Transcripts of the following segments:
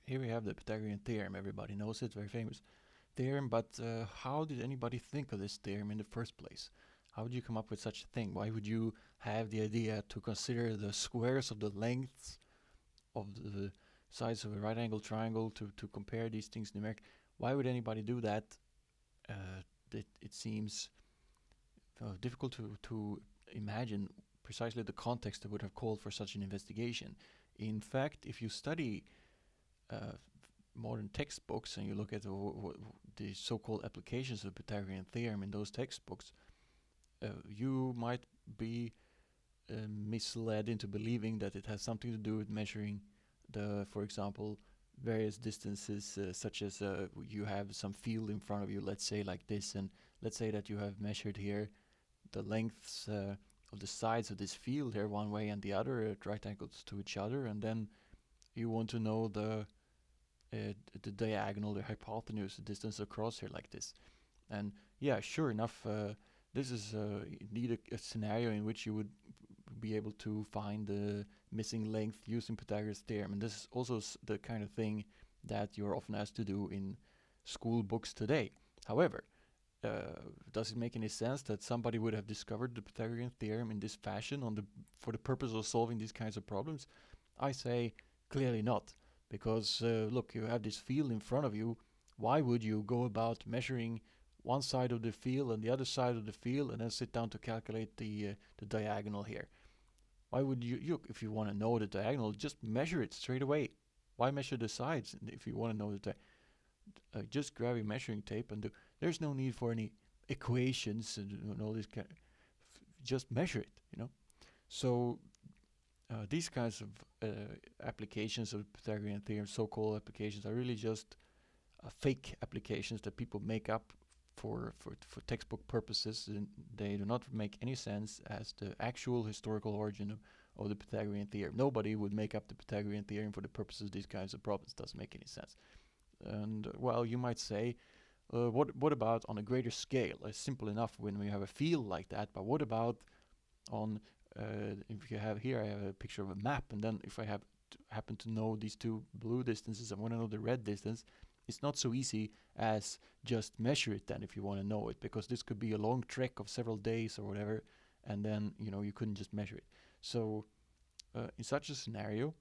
Here we have the Pythagorean theorem. Everybody knows it, very famous theorem. But how did anybody think of this theorem in the first place? How would you come up with such a thing? Why would you have the idea to consider the squares of the lengths of the sides of a right angle triangle to compare these things numerically? Why would anybody do that? It seems difficult to imagine precisely the context that would have called for such an investigation. In fact, if you study uh, modern textbooks and you look at the so-called applications of the Pythagorean theorem in those textbooks, you might be misled into believing that it has something to do with measuring for example, various distances, such as you have some field in front of you, let's say like this, and let's say that you have measured here the lengths of the sides of this field here one way and the other at right angles to each other, and then you want to know the diagonal, the hypotenuse, the distance across here like this. And yeah, sure enough, this is indeed a scenario in which you would be able to find the missing length using Pythagoras' theorem. And this is also the kind of thing that you're often asked to do in school books today. However, does it make any sense that somebody would have discovered the Pythagorean theorem in this fashion for the purpose of solving these kinds of problems? I say clearly not, because look, you have this field in front of you. Why would you go about measuring one side of the field and the other side of the field and then sit down to calculate the diagonal here? Why would you if you want to know the diagonal, just measure it straight away? Why measure the sides if you want to know the just grab your measuring tape and do. There's no need for any equations and all this kind. Just measure it, So these kinds of applications of Pythagorean theorem, so-called applications, are really just fake applications that people make up for textbook purposes, and they do not make any sense as the actual historical origin of the Pythagorean theorem. Nobody would make up the Pythagorean theorem for the purposes of these kinds of problems. Doesn't make any sense. And well, you might say, what about on a greater scale? It's simple enough when we have a field like that, but what about on if you have here, I have a picture of a map, and then if I happen to know these two blue distances, I want to know the red distance. It's not so easy as just measure it then if you want to know it, because this could be a long trek of several days or whatever, and then you couldn't just measure it. So in such a scenario,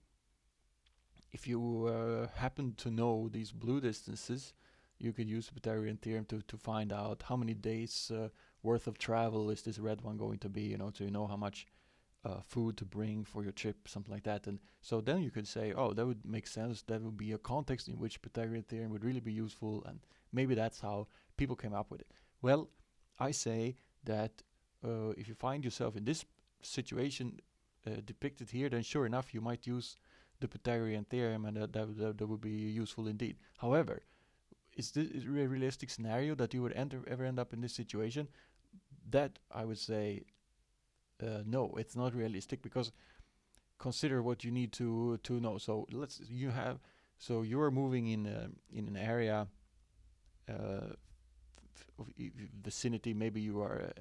if you happen to know these blue distances, you could use the Pythagorean theorem to find out how many days worth of travel is this red one going to be, so you know how much food to bring for your trip, something like that. And so then you could say, oh, that would make sense. That would be a context in which Pythagorean theorem would really be useful, and maybe that's how people came up with it. Well, I say that if you find yourself in this situation depicted here, then sure enough, you might use the Pythagorean theorem, and that would be useful indeed. However, is this a realistic scenario that you would ever end up in this situation? That I would say no, it's not realistic, because consider what you need to know. So you are moving in an area of vicinity. Maybe you are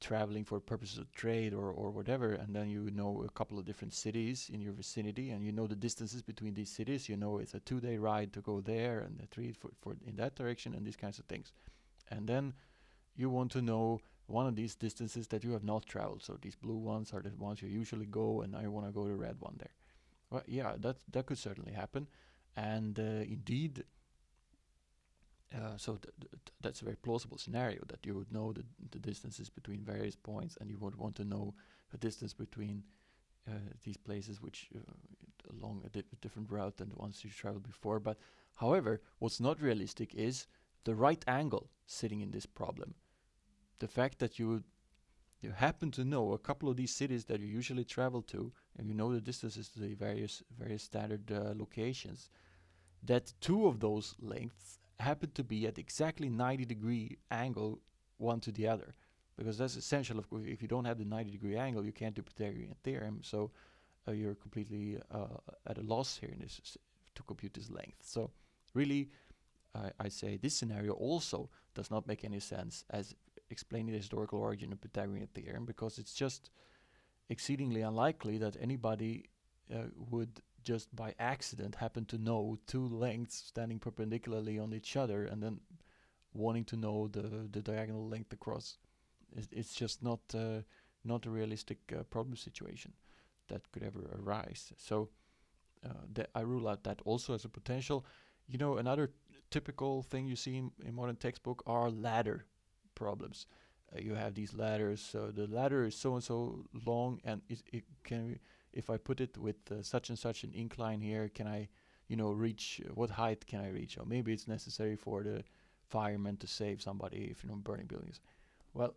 traveling for purposes of trade or whatever, and then you know a couple of different cities in your vicinity, and you know the distances between these cities. You know it's a 2-day ride to go there, and a 3 for in that direction, and these kinds of things. And then you want to know one of these distances that you have not traveled. So these blue ones are the ones you usually go, and now you want to go to the red one there. Well, yeah, that could certainly happen, and indeed. So that's a very plausible scenario, that you would know the distances between various points, and you would want to know the distance between these places which along a different route than the ones you traveled before. But however, what's not realistic is the right angle sitting in this problem. The fact that you happen to know a couple of these cities that you usually travel to, and you know the distances to the various standard locations, that two of those lengths happen to be at exactly 90-degree angle one to the other, because that's essential. Of course, if you don't have the 90-degree angle, you can't do Pythagorean theorem. So you're completely at a loss here in this to compute this length. So really, I say this scenario also does not make any sense as explaining the historical origin of Pythagorean theorem, because it's just exceedingly unlikely that anybody would just by accident happen to know two lengths standing perpendicularly on each other and then wanting to know the diagonal length across. It's just not a realistic problem situation that could ever arise. So I rule out that also as a potential. Another typical thing you see in modern textbook are ladder problems. You have these ladders. So the ladder is so and so long, and it can, if I put it with such and such an incline here, can I, reach what height can I reach? Or maybe it's necessary for the firemen to save somebody if burning buildings. Well,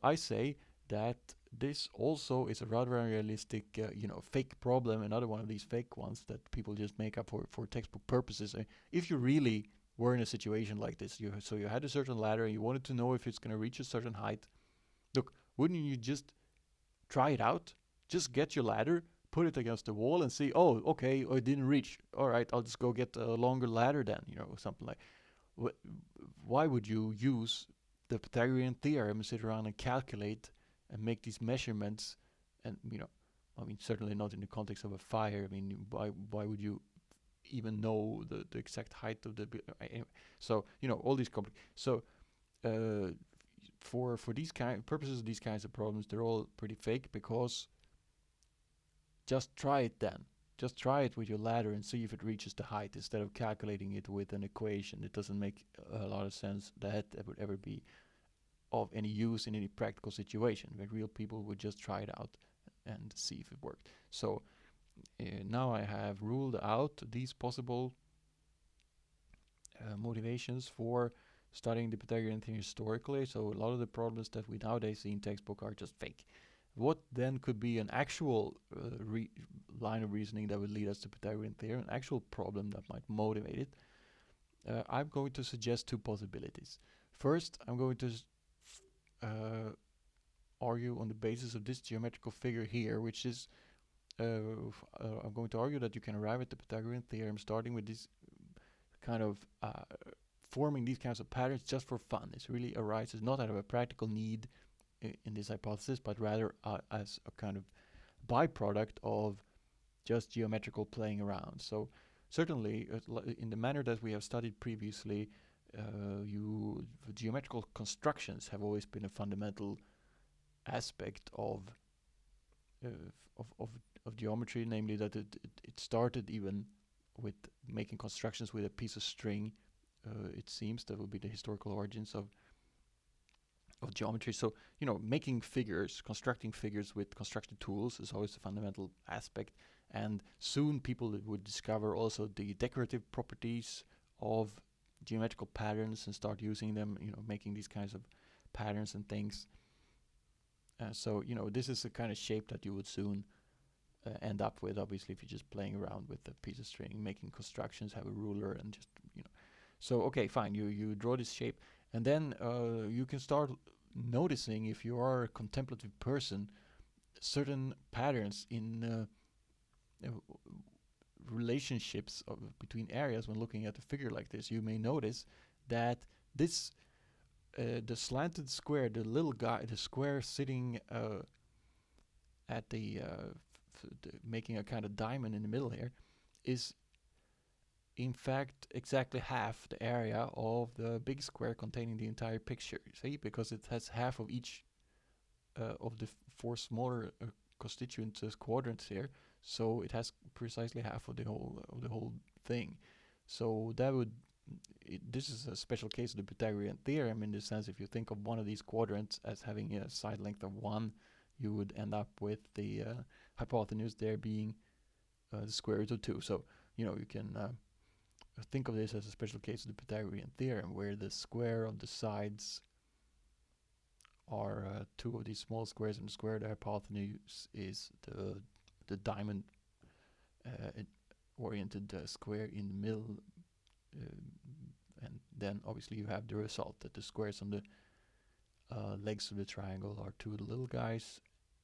I say that this also is a rather unrealistic, fake problem. Another one of these fake ones that people just make up for textbook purposes. If you really were in a situation like this, you had a certain ladder and you wanted to know if it's going to reach a certain height. Look, wouldn't you just try it out? Just get your ladder, put it against the wall, and see. Oh, okay, it didn't reach. All right, I'll just go get a longer ladder then. Something like. Why would you use the Pythagorean Theorem, sit around and calculate and make these measurements? And certainly not in the context of a fire. Why would you even know the exact height of the anyway? So all these so for these purposes of these kinds of problems, they're all pretty fake, because just try it then. Just try it with your ladder and see if it reaches the height, instead of calculating it with an equation. It doesn't make a lot of sense that would ever be of any use in any practical situation, where real people would just try it out and see if it worked. So now I have ruled out these possible motivations for studying the Pythagorean theorem historically. So a lot of the problems that we nowadays see in textbook are just fake. What then could be an actual line of reasoning that would lead us to Pythagorean theorem, an actual problem that might motivate it? I'm going to suggest two possibilities. First, I'm going to argue on the basis of this geometrical figure here, which is I'm going to argue that you can arrive at the Pythagorean theorem starting with this kind of forming these kinds of patterns just for fun. This really arises not out of a practical need in this hypothesis, but rather as a kind of byproduct of just geometrical playing around. So certainly, in the manner that we have studied previously, geometrical constructions have always been a fundamental aspect of geometry, namely that it started even with making constructions with a piece of string. It seems that would be the historical origins of geometry. So making figures, constructing figures with construction tools is always a fundamental aspect. And soon people would discover also the decorative properties of geometrical patterns and start using them, making these kinds of patterns and things. So this is the kind of shape that you would soon end up with, obviously, if you're just playing around with a piece of string, making constructions, have a ruler, and just So okay, fine, you draw this shape, and then you can start noticing, if you are a contemplative person, certain patterns in relationships between areas. When looking at a figure like this, you may notice that this the slanted square, the little guy, the square sitting at the making a kind of diamond in the middle here, is in fact exactly half the area of the big square containing the entire picture. See, because it has half of each of the four smaller constituent quadrants here, so it has precisely half of the whole thing. So that would this is a special case of the Pythagorean theorem, in the sense, if you think of one of these quadrants as having a side length of 1, you would end up with the hypotenuse there being the square root of 2. So you can think of this as a special case of the Pythagorean theorem, where the square of the sides are 2 of these small squares, and the square of the hypotenuse is the diamond oriented square in the middle. And then obviously you have the result that the squares on the legs of the triangle are 2 of the little guys,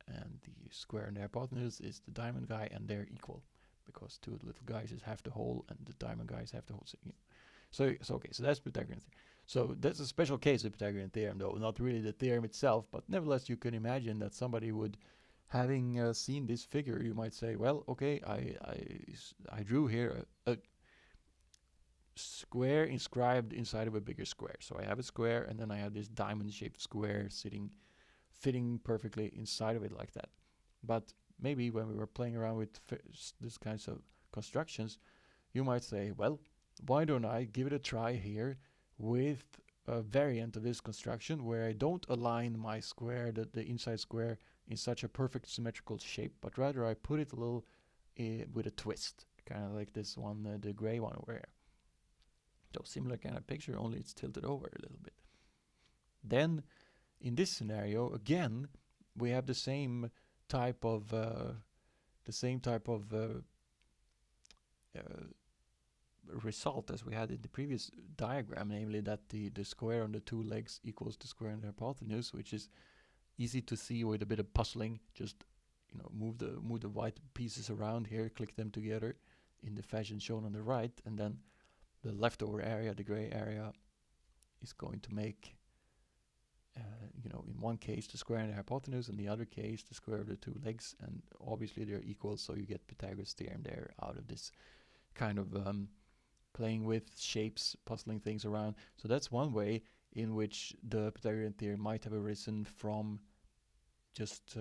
and the square in the hypotenuse is the diamond guy, and they're equal, because 2 of the little guys is half the whole, and the diamond guys half the whole. So okay, so that's Pythagorean theorem. So that's a special case of Pythagorean theorem, though not really the theorem itself, but nevertheless you can imagine that somebody would having seen this figure, you might say, well, okay, I drew here a square inscribed inside of a bigger square. So I have a square, and then I have this diamond-shaped square fitting perfectly inside of it like that. But maybe when we were playing around with these kinds of constructions, you might say, well, why don't I give it a try here with a variant of this construction where I don't align my square, the inside square, in such a perfect symmetrical shape, but rather I put it a little with a twist, kind of like this one, the gray one over here. So similar kind of picture, only it's tilted over a little bit. Then in this scenario, again, we have the same type of result as we had in the previous diagram, namely that the square on the two legs equals the square on the hypotenuse, which is easy to see with a bit of puzzling. Just move the white pieces around here, click them together in the fashion shown on the right, and then the leftover area, the gray area, is going to make in one case the square and the hypotenuse, in the other case the square of the two legs, and obviously they're equal, so you get Pythagorean theorem there out of this kind of playing with shapes, puzzling things around. So that's one way in which the Pythagorean theorem might have arisen from just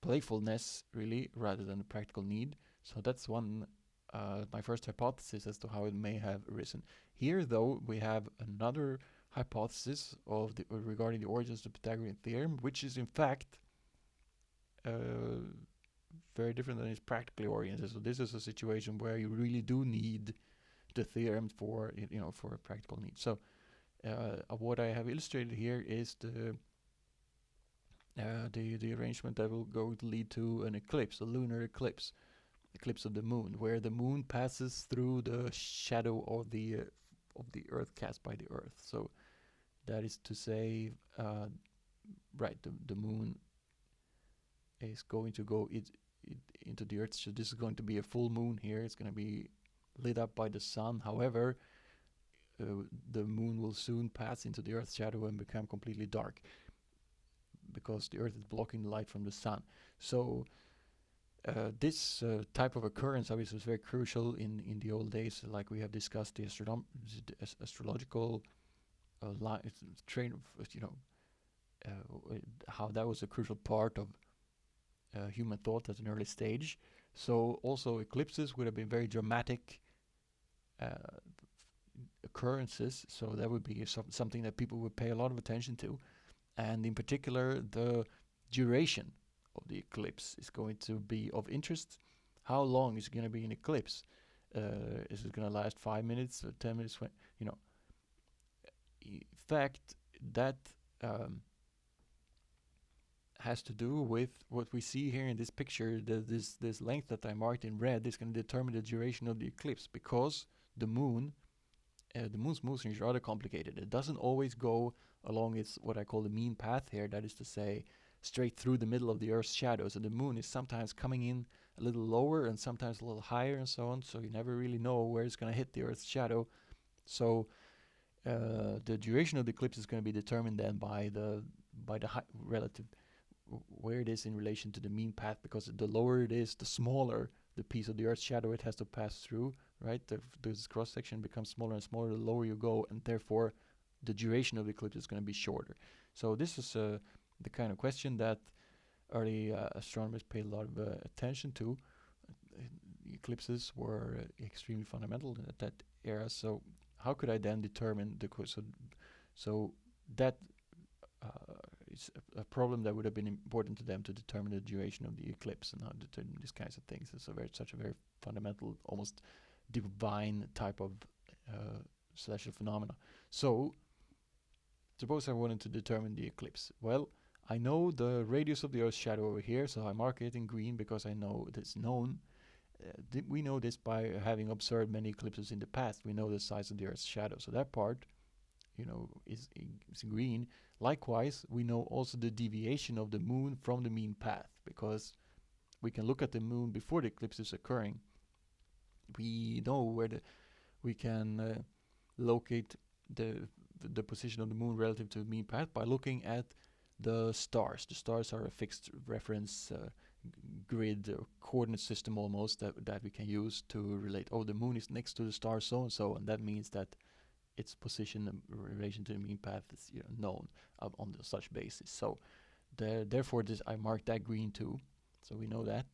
playfulness, really, rather than a practical need. So that's one, my first hypothesis as to how it may have arisen. Here, though, we have another hypothesis of regarding the origins of the Pythagorean theorem, which is in fact very different than it's practically oriented. So this is a situation where you really do need the theorem for for a practical need. So what I have illustrated here is the arrangement that will go to lead to an eclipse, a lunar eclipse of the moon, where the moon passes through the shadow of the Earth cast by the Earth. So that is to say, right, the moon is going to go into the Earth. So this is going to be a full moon here. It's going to be lit up by the sun. However, the moon will soon pass into the Earth's shadow and become completely dark because the Earth is blocking the light from the sun. So this type of occurrence obviously was very crucial in the old days, like we have discussed the astrological train of how that was a crucial part of human thought at an early stage. So also eclipses would have been very dramatic occurrences, so that would be something that people would pay a lot of attention to, and in particular the duration of the eclipse is going to be of interest. How long is it going to be an eclipse? Is it going to last 5 minutes or 10 minutes? In fact, that has to do with what we see here in this picture. This length that I marked in red is going to determine the duration of the eclipse, because the moon's motion is rather complicated. It doesn't always go along its what I call the mean path here, that is to say straight through the middle of the Earth's shadow. So the moon is sometimes coming in a little lower and sometimes a little higher and so on, so you never really know where it's going to hit the Earth's shadow. So the duration of the eclipse is going to be determined then by the relative where it is in relation to the mean path, because the lower it is, the smaller the piece of the Earth's shadow it has to pass through, right? This cross section becomes smaller and smaller the lower you go, and therefore the duration of the eclipse is going to be shorter. So this is the kind of question that early astronomers paid a lot of attention to. Eclipses were extremely fundamental at that era. So how could I then determine the so that is a problem that would have been important to them, to determine the duration of the eclipse and how to determine these kinds of things. It's such a very fundamental, almost divine type of celestial phenomena. So suppose I wanted to determine the eclipse. Well, I know the radius of the Earth's shadow over here, so I mark it in green because I know it's known. We know this by having observed many eclipses in the past. We know the size of the Earth's shadow, so that part is green. Likewise, we know also the deviation of the moon from the mean path, because we can look at the moon before the eclipse is occurring. We know where we can locate the position of the moon relative to the mean path by looking at the stars. The stars are a fixed reference grid or coordinate system almost that we can use to relate. Oh, the moon is next to the star so and so, and that means that its position in relation to the mean path is known on such basis. So therefore, this I marked that green too, so we know that.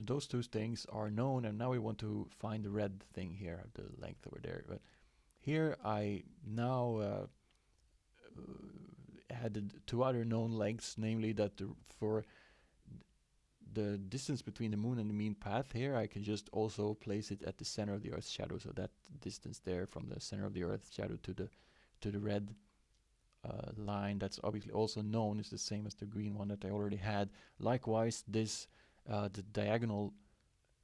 Those two things are known, and now we want to find the red thing here, the length over there. But here I now added two other known lengths, namely that for the distance between the moon and the mean path here, I can just also place it at the center of the Earth's shadow. So that distance there from the center of the Earth's shadow to the red line, that's obviously also known, is the same as the green one that I already had. Likewise, this the diagonal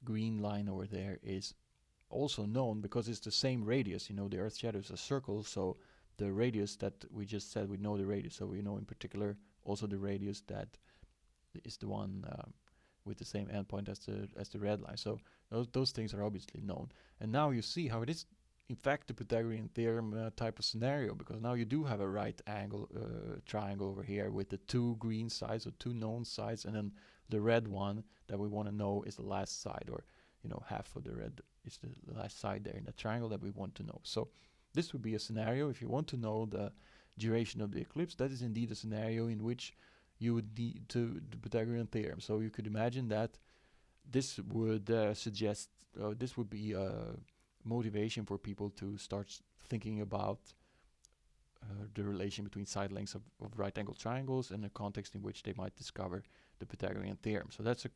green line over there is also known because it's the same radius. The Earth's shadow is a circle, so the radius that we just said, we know the radius, so we know in particular also the radius that is the one with the same endpoint as the red line. So those things are obviously known. And now you see how it is in fact the Pythagorean theorem type of scenario, because now you do have a right angle triangle over here with the two green sides or two known sides, and then the red one that we want to know is the last side, or half of the red is the last side there in the triangle that we want to know. So this would be a scenario if you want to know the duration of the eclipse. That is indeed a scenario in which you would need to the Pythagorean theorem. So you could imagine that this would suggest this would be a motivation for people to start thinking about the relation between side lengths of right angle triangles and the context in which they might discover the Pythagorean theorem. So that's a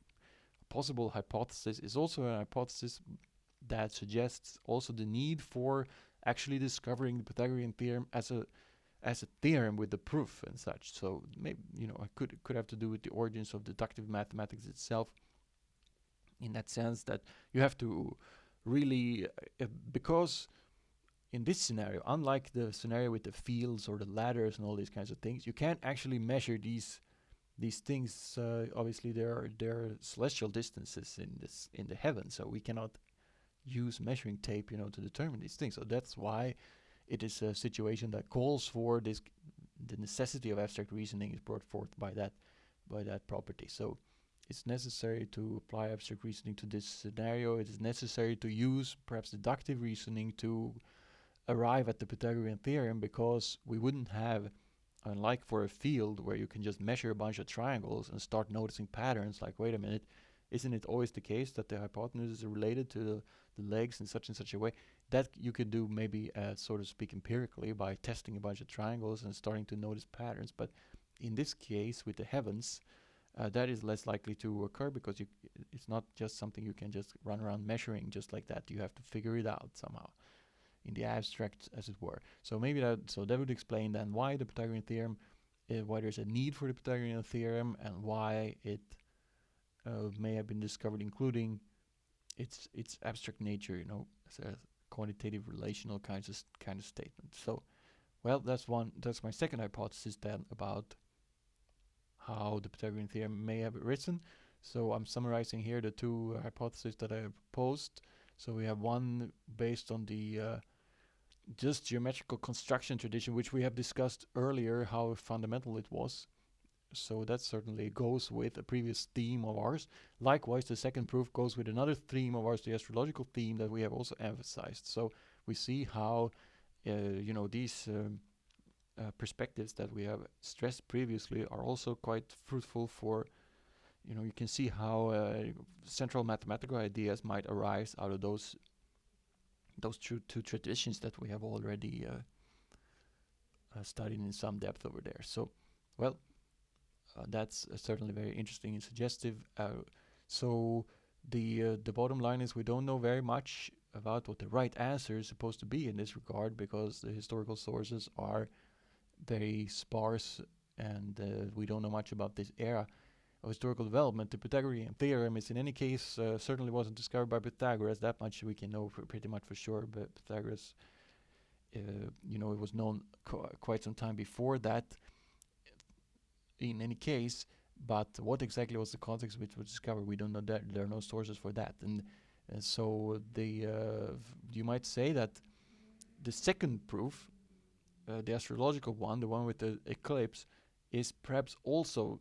possible hypothesis. It's also a hypothesis that suggests also the need for actually discovering the Pythagorean theorem as a theorem with the proof and such. So maybe it could have to do with the origins of deductive mathematics itself, in that sense that you have to really because in this scenario, unlike the scenario with the fields or the ladders and all these kinds of things, you can't actually measure these things. Obviously there are celestial distances in the heavens, so we cannot use measuring tape to determine these things. So that's why it is a situation that calls for this. The necessity of abstract reasoning is brought forth by that property. So it's necessary to apply abstract reasoning to this scenario. It is necessary to use perhaps deductive reasoning to arrive at the Pythagorean theorem, because we wouldn't have, unlike for a field where you can just measure a bunch of triangles and start noticing patterns, like, wait a minute, isn't it always the case that the hypotenuse is related to the legs in such and such a way? That you could do maybe, so to speak, empirically by testing a bunch of triangles and starting to notice patterns. But in this case, with the heavens, that is less likely to occur, because it's not just something you can just run around measuring just like that. You have to figure it out somehow in the abstract, as it were. So maybe that would explain then why the Pythagorean theorem, why there's a need for the Pythagorean theorem, and why it may have been discovered, including its abstract nature, as a quantitative relational kind of statement. So, well, that's my second hypothesis then about how the Pythagorean theorem may have arisen. So I'm summarizing here the two hypotheses that I have proposed. So we have one based on the just geometrical construction tradition, which we have discussed earlier how fundamental it was. So that certainly goes with a previous theme of ours. Likewise, the second proof goes with another theme of ours, the astrological theme that we have also emphasized. So we see how these perspectives that we have stressed previously are also quite fruitful for, you can see how central mathematical ideas might arise out of those two traditions that we have already studied in some depth over there. So, well, that's certainly very interesting and suggestive. So the bottom line is we don't know very much about what the right answer is supposed to be in this regard, because the historical sources are very sparse, and we don't know much about this era of historical development. The Pythagorean theorem is in any case certainly wasn't discovered by Pythagoras. That much we can know pretty much for sure. But Pythagoras, it was known quite some time before that. In any case, but what exactly was the context which was discovered, we don't know. That there are no sources for that, and so you might say that the second proof, the astrological one, the one with the eclipse, is perhaps also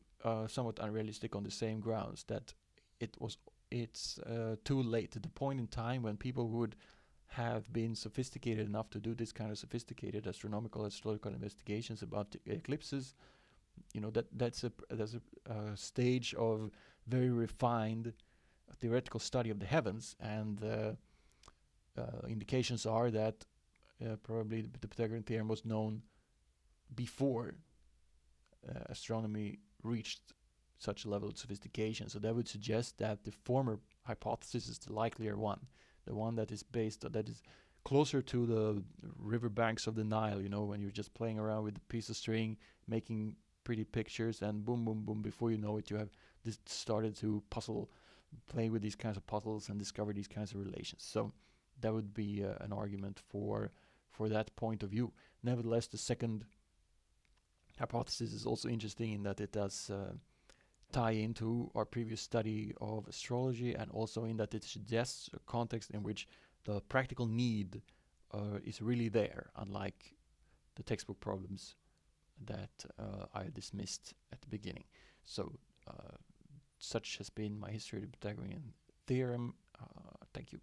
somewhat unrealistic on the same grounds that it's too late at the point in time when people would have been sophisticated enough to do this kind of sophisticated astronomical astrological investigations about the eclipses. That's a stage of very refined theoretical study of the heavens, and indications are that probably the Pythagorean theorem was known before astronomy reached such a level of sophistication. So that would suggest that the former hypothesis is the likelier one, the one that is closer to the riverbanks of the Nile, when you're just playing around with a piece of string, making pretty pictures, and boom, boom, boom, before you know it, you have started to play with these kinds of puzzles and discover these kinds of relations. So that would be an argument for that point of view. Nevertheless, the second hypothesis is also interesting in that it does tie into our previous study of astrology, and also in that it suggests a context in which the practical need is really there, unlike the textbook problems that I dismissed at the beginning. So such has been my history of the Pythagorean theorem. Thank you.